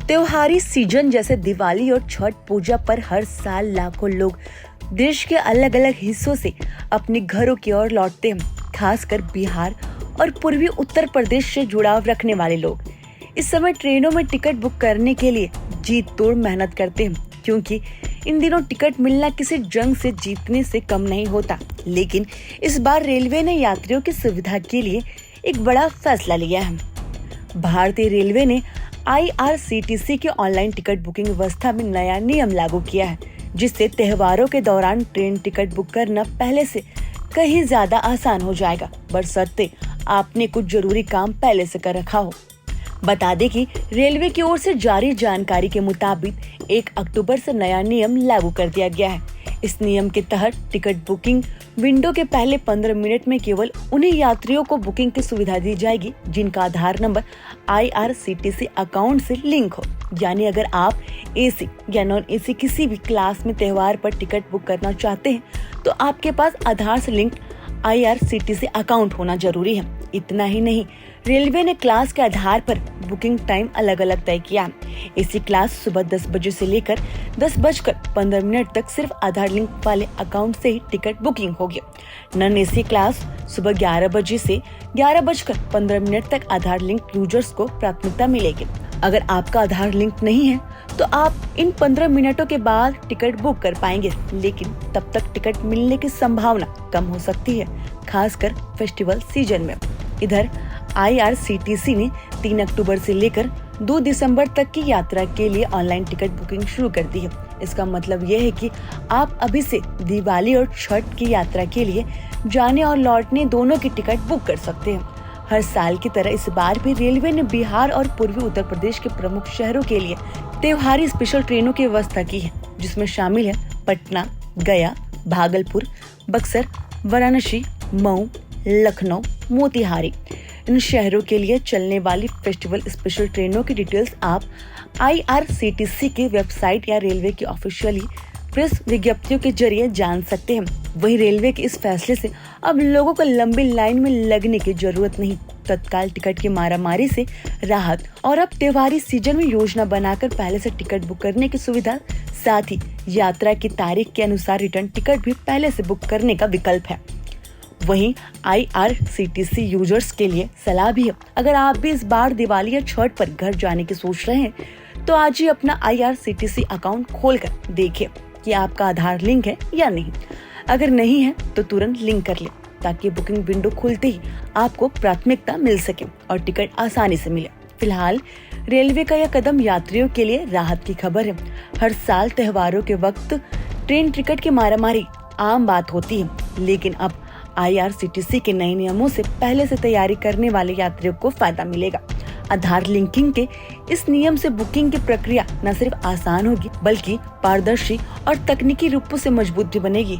त्योहारी सीजन जैसे दिवाली और छठ पूजा पर हर साल लाखों लोग देश के अलग अलग हिस्सों से अपने घरों की ओर लौटते हैं। खासकर बिहार और पूर्वी उत्तर प्रदेश से जुड़ाव रखने वाले लोग इस समय ट्रेनों में टिकट बुक करने के लिए जी तोड़ मेहनत करते हैं, क्योंकि इन दिनों टिकट मिलना किसी जंग से जीतने से कम नहीं होता। लेकिन इस बार रेलवे ने यात्रियों की सुविधा के लिए एक बड़ा फैसला लिया है। भारतीय रेलवे ने IRCTC के ऑनलाइन टिकट बुकिंग व्यवस्था में नया नियम लागू किया है, जिससे त्योहारों के दौरान ट्रेन टिकट बुक करना पहले से कहीं ज्यादा आसान हो जाएगा, बशर्ते आपने कुछ जरूरी काम पहले से कर रखा हो। बता दें कि रेलवे की ओर से जारी जानकारी के मुताबिक 1 अक्टूबर से नया नियम लागू कर दिया गया है। इस नियम के तहत टिकट बुकिंग विंडो के पहले 15 मिनट में केवल उन्हीं यात्रियों को बुकिंग की सुविधा दी जाएगी जिनका आधार नंबर IRCTC अकाउंट से लिंक हो। यानी अगर आप AC या नॉन AC किसी भी क्लास में त्योहार पर टिकट बुक करना चाहते हैं तो आपके पास आधार से लिंक IRCTC अकाउंट होना जरूरी है। इतना ही नहीं, रेलवे ने क्लास के आधार पर बुकिंग टाइम अलग अलग तय किया। AC क्लास सुबह 10 बजे से लेकर 10:15 तक सिर्फ आधार लिंक वाले अकाउंट से ही टिकट बुकिंग होगी। नॉन AC क्लास सुबह 11 बजे से 11:15 तक आधार लिंक यूजर्स को प्राथमिकता मिलेगी। अगर आपका आधार लिंक नहीं है तो आप इन 15 मिनटों के बाद टिकट बुक कर पाएंगे, लेकिन तब तक टिकट मिलने की संभावना कम हो सकती है, खासकर फेस्टिवल सीजन में। इधर IRCTC ने 3 अक्टूबर से लेकर 2 दिसंबर तक की यात्रा के लिए ऑनलाइन टिकट बुकिंग शुरू कर दी है। इसका मतलब यह है कि आप अभी से दिवाली और छठ की यात्रा के लिए जाने और लौटने दोनों की टिकट बुक कर सकते हैं। हर साल की तरह इस बार भी रेलवे ने बिहार और पूर्वी उत्तर प्रदेश के प्रमुख शहरों के लिए त्योहारी स्पेशल ट्रेनों की व्यवस्था की है, जिसमें शामिल है पटना, गया, भागलपुर, बक्सर, वाराणसी, मऊ, लखनऊ, मोतिहारी। इन शहरों के लिए चलने वाली फेस्टिवल स्पेशल ट्रेनों की डिटेल्स आप IRCTC की वेबसाइट या रेलवे की ऑफिशियली प्रेस विज्ञप्तियों के जरिए जान सकते हैं। वहीं रेलवे के इस फैसले से अब लोगों को लंबी लाइन में लगने की जरूरत नहीं, तत्काल टिकट की मारामारी से राहत और अब त्योहारी सीजन में योजना बनाकर पहले से टिकट बुक करने की सुविधा, साथ ही यात्रा की तारीख के अनुसार रिटर्न टिकट भी पहले से बुक करने का विकल्प है। वहीं IRCTC यूजर्स के लिए सलाह भी है। अगर आप भी इस बार दिवाली या छठ पर घर जाने की सोच रहे हैं तो आज ही अपना IRCTC अकाउंट खोलकर देखिए कि आपका आधार लिंक है या नहीं। अगर नहीं है तो तुरंत लिंक कर ले, ताकि बुकिंग विंडो खुलते ही आपको प्राथमिकता मिल सके और टिकट आसानी से मिले। फिलहाल रेलवे का यह कदम यात्रियों के लिए राहत की खबर है। हर साल त्योहारों के वक्त ट्रेन टिकट की मारामारी आम बात होती है, लेकिन अब IRCTC के नए नियमों से पहले से तैयारी करने वाले यात्रियों को फायदा मिलेगा। आधार लिंकिंग के इस नियम से बुकिंग की प्रक्रिया न सिर्फ आसान होगी, बल्कि पारदर्शी और तकनीकी रूपों से मजबूत भी बनेगी।